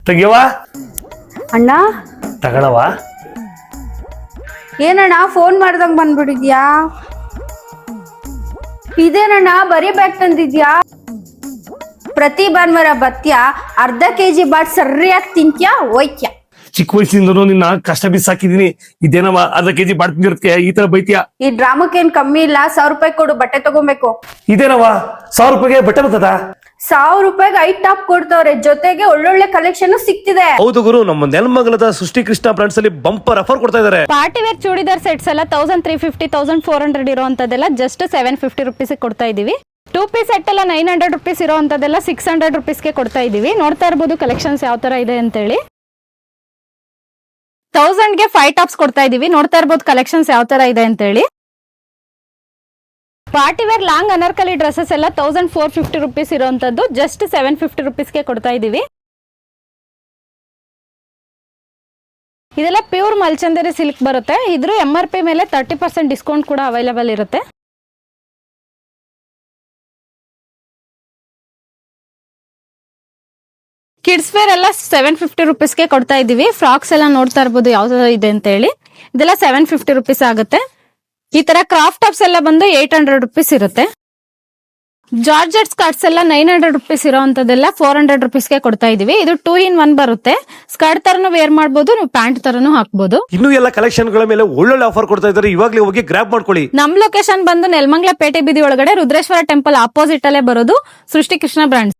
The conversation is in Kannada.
ತೆಗಿಯವ ಅಣ್ಣ ತಗಳವ. ಏನಣ್ಣ ಫೋನ್ ಮಾಡ್ದಂಗ್ ಬಂದ್ಬಿಟ್ಟಿದ್ಯಾ? ಇದೇನಣ್ಣ ಬರೀ ಬ್ಯಾಗ್ ತಂದಿದ್ಯಾ? ಪ್ರತಿ ಭಾನುವಾರ ಬತ್ತ್ಯಾ, ಅರ್ಧ ಕೆಜಿ ಬಾಟ್ ಸರಿಯಾಗಿ ತಿಂತ್ಯಾ ಹೋಯ್ತ್ಯಾ. ಚಿಕ್ಕ ವಯಸ್ಸಿಂದನೂ ನಿನ್ನ ಕಷ್ಟ ಬಿಸಾಕಿದೀನಿ. ಇದೇನವ ಅರ್ಧ ಕೆಜಿ ಬಾಡ್ತಿರ್ತೀಯ, ಈ ತರ ಬೈತೀಯ? ಈ ಡ್ರಾಮಕ್ಕೇನ್ ಕಮ್ಮಿ ಇಲ್ಲ. 1000 ರೂಪಾಯಿ ಕೊಡು, ಬಟ್ಟೆ ತಗೋಬೇಕು. ಇದೇನವ 1000 ರೂಪಾಯಿಗೆ ಬಟ್ಟೆ ಬರ್ತದ? 1000 ರೂಪಾಯಿಗೆ 5 ಟಾಪ್ ಕೊಡ್ತವ್ರೆ, ಜೊತೆಗೆ ಒಳ್ಳೊಳ್ಳೆ ಕಲೆಕ್ಷನ್ ಸಿಗ್ತಿದೆ. ಹೌದು ಗುರು, ನಮ್ಮ ನೆಲಮಂಗಲದ ಸೃಷ್ಟಿ ಕೃಷ್ಣ ಬ್ರಾಂಡ್ಸ್ ಅಲ್ಲಿ ಬಂಪರ್ ಆಫರ್ ಕೊಡ್ತಾ ಇದಾರೆ. ಪಾರ್ಟಿ ವೇರ್ ಚೂಡಿದಾರ್ ಸೆಟ್ಸ್ ಎಲ್ಲ 1350 1400 ಇರೋಂಥದ್ದೆಲ್ಲ ಜಸ್ಟ್ 750 ರುಪೀಸ್ ಕೊಡ್ತಾ ಇದೀವಿ. 2 ಪೀಸ್ ಸೆಟ್ ಎಲ್ಲ 900 ರುಪೀಸ್ ಇರೋಂಥದ್ದೆಲ್ಲ 600 ರುಪೀಸ್ಗೆ ಕೊಡ್ತಾ ಇದೀವಿ. ನೋಡ್ತಾ ಇರ್ಬೋದು ಕಲೆಕ್ಷನ್ಸ್ ಯಾವ ತರ ಇದೆ ಅಂತೇಳಿ. 1000ಗೆ 5 ಟಾಪ್ಸ್ ಕೊಡ್ತಾ ಇದೀವಿ. ನೋಡ್ತಾ ಇರ್ಬೋದು ಕಲೆಕ್ಷನ್ಸ್ ಯಾವ ತರ ಇದೆ ಅಂತೇಳಿ. Party wear long anarkali dresses ಎಲ್ಲ 1450 ರುಪೀಸ್ ಇರೋಂಥದ್ದು ಜಸ್ಟ್ 750 ರುಪೀಸ್ಗೆ ಕೊಡ್ತಾ ಇದೀವಿ. ಇದೆಲ್ಲ ಪ್ಯೂರ್ ಮಲ್ಚಂದೇರಿ ಸಿಲ್ಕ್ ಬರುತ್ತೆ. ಇದ್ರ MRP ಮೇಲೆ 30% ಡಿಸ್ಕೌಂಟ್ ಕೂಡ ಅವೈಲೇಬಲ್ ಇರುತ್ತೆ. ಕಿಡ್ಸ್ ವೇರ್ ಎಲ್ಲ 750 ರುಪೀಸ್ಗೆ ಕೊಡ್ತಾ ಇದೀವಿ. ಫ್ರಾಕ್ಸ್ ಎಲ್ಲ ನೋಡ್ತಾ ಇರ್ಬೋದು ಯಾವ್ದು ಇದೆ ಅಂತ ಹೇಳಿ. ಇದೆಲ್ಲ 750 ರುಪೀಸ್ ಆಗುತ್ತೆ. ಈ ತರ ಕ್ರಾಫ್ಟ್ ಟಾಪ್ಸ್ ಎಲ್ಲ ಬಂದು 800 ರುಪೀಸ್ ಇರುತ್ತೆ. ಜಾರ್ಜೆಟ್ ಸ್ಕರ್ಟ್ಸ್ ಎಲ್ಲ 900 ರುಪೀಸ್ ಇರೋಂಥದ್ದೆಲ್ಲ 400 ರುಪೀಸ್ಗೆ ಕೊಡ್ತಾ ಇದೀವಿ. ಇದು 2 in 1 ಬರುತ್ತೆ. ಸ್ಕರ್ಟ್ ತರನು ವೇರ್ ಮಾಡಬಹುದು, ನೀವು ಪ್ಯಾಂಟ್ ತರನು ಹಾಕ್ಬಹುದು. ಇನ್ನು ಎಲ್ಲ ಕಲೆಕ್ಷನ್ ಗಳ ಮೇಲೆ ಒಳ್ಳೊಳ್ಳೆ ಆಫರ್ ಕೊಡ್ತಾ ಇದಾರೆ. ಇವಾಗಲೇ ಹೋಗಿ ಗ್ರಾಬ್ ಮಾಡ್ಕೊಳ್ಳಿ. ನಮ್ ಲೊಕೇಶನ್ ಬಂದು ನೆಲಮಂಗಲ ಪೇಟೆ ಬೀದಿ ಒಳಗಡೆ ರುದ್ರೇಶ್ವರ ಟೆಂಪಲ್ ಆಪೋಸಿಟ್ ಅಲ್ಲೇ ಬರೋದು ಸೃಷ್ಟಿ ಕೃಷ್ಣ ಬ್ರಾಂಡ್ಸ್.